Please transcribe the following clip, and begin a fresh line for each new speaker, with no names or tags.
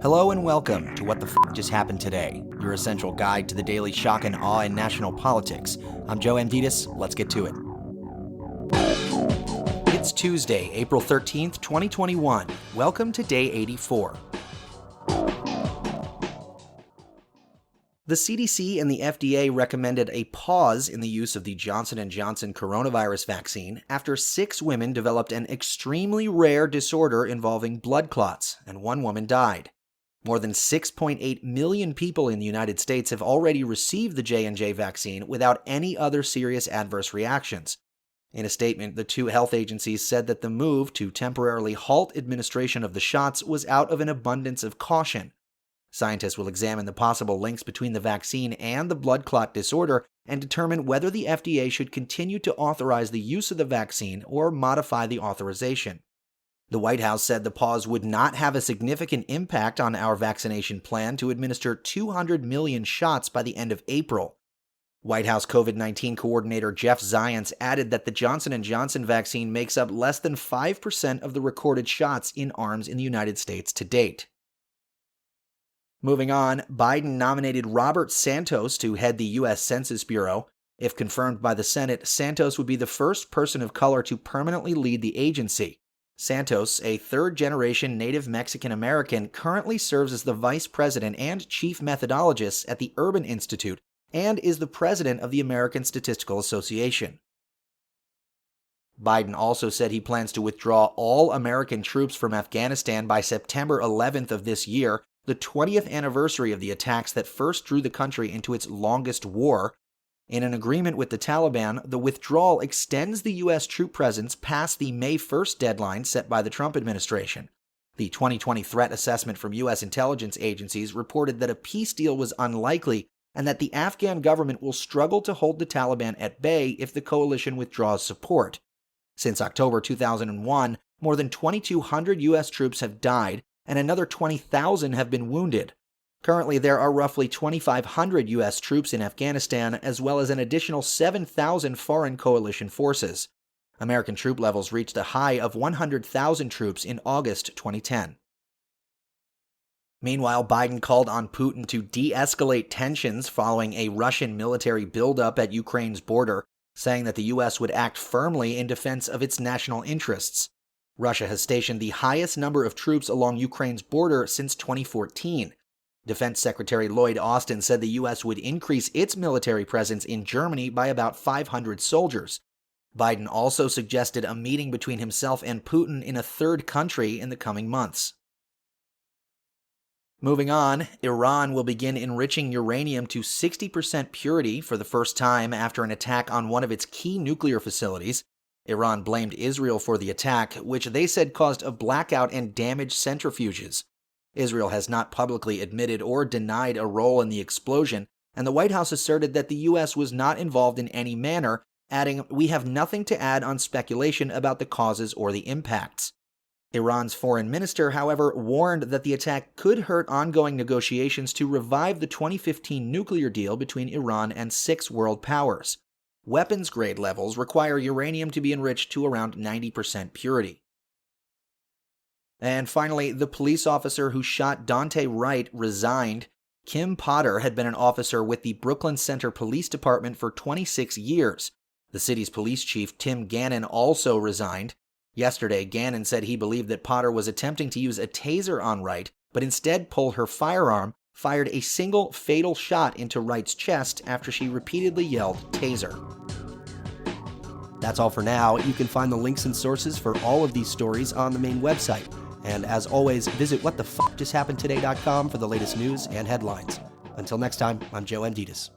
Hello and welcome to What the F*** Just Happened Today, your essential guide to the daily shock and awe in national politics. I'm Joe Amditis. Let's get to it. It's Tuesday, April 13th, 2021. Welcome to Day 84. The CDC and the FDA recommended a pause in the use of the Johnson & Johnson coronavirus vaccine after 6 women developed an extremely rare disorder involving blood clots, and 1 woman died. More than 6.8 million people in the United States have already received the J&J vaccine without any other serious adverse reactions. In a statement, the 2 health agencies said that the move to temporarily halt administration of the shots was out of an abundance of caution. Scientists will examine the possible links between the vaccine and the blood clot disorder and determine whether the FDA should continue to authorize the use of the vaccine or modify the authorization. The White House said the pause would not have a significant impact on our vaccination plan to administer 200 million shots by the end of April. White House COVID-19 coordinator Jeff Zients added that the Johnson & Johnson vaccine makes up less than 5% of the recorded shots in arms in the United States to date. Moving on, Biden nominated Robert Santos to head the U.S. Census Bureau. If confirmed by the Senate, Santos would be the first person of color to permanently lead the agency. Santos, a third-generation Native Mexican-American, currently serves as the vice president and chief methodologist at the Urban Institute and is the president of the American Statistical Association. Biden also said he plans to withdraw all American troops from Afghanistan by September 11th of this year, the 20th anniversary of the attacks that first drew the country into its longest war. In an agreement with the Taliban, the withdrawal extends the U.S. troop presence past the May 1st deadline set by the Trump administration. The 2020 threat assessment from U.S. intelligence agencies reported that a peace deal was unlikely and that the Afghan government will struggle to hold the Taliban at bay if the coalition withdraws support. Since October 2001, more than 2,200 U.S. troops have died and another 20,000 have been wounded. Currently, there are roughly 2,500 U.S. troops in Afghanistan, as well as an additional 7,000 foreign coalition forces. American troop levels reached a high of 100,000 troops in August 2010. Meanwhile, Biden called on Putin to de-escalate tensions following a Russian military buildup at Ukraine's border, saying that the U.S. would act firmly in defense of its national interests. Russia has stationed the highest number of troops along Ukraine's border since 2014. Defense Secretary Lloyd Austin said the U.S. would increase its military presence in Germany by about 500 soldiers. Biden also suggested a meeting between himself and Putin in a third country in the coming months. Moving on, Iran will begin enriching uranium to 60% purity for the first time after an attack on one of its key nuclear facilities. Iran blamed Israel for the attack, which they said caused a blackout and damaged centrifuges. Israel has not publicly admitted or denied a role in the explosion, and the White House asserted that the U.S. was not involved in any manner, adding, "We have nothing to add on speculation about the causes or the impacts." Iran's foreign minister, however, warned that the attack could hurt ongoing negotiations to revive the 2015 nuclear deal between Iran and 6 world powers. Weapons-grade levels require uranium to be enriched to around 90% purity. And finally, the police officer who shot Daunte Wright resigned. Kim Potter had been an officer with the Brooklyn Center Police Department for 26 years. The city's police chief, Tim Gannon, also resigned. Yesterday, Gannon said he believed that Potter was attempting to use a taser on Wright, but instead pulled her firearm, fired a single fatal shot into Wright's chest after she repeatedly yelled, "Taser." That's all for now. You can find the links and sources for all of these stories on the main website. And as always, visit whatthefjusthappenedtoday.com for the latest news and headlines. Until next time, I'm Joe Amditis.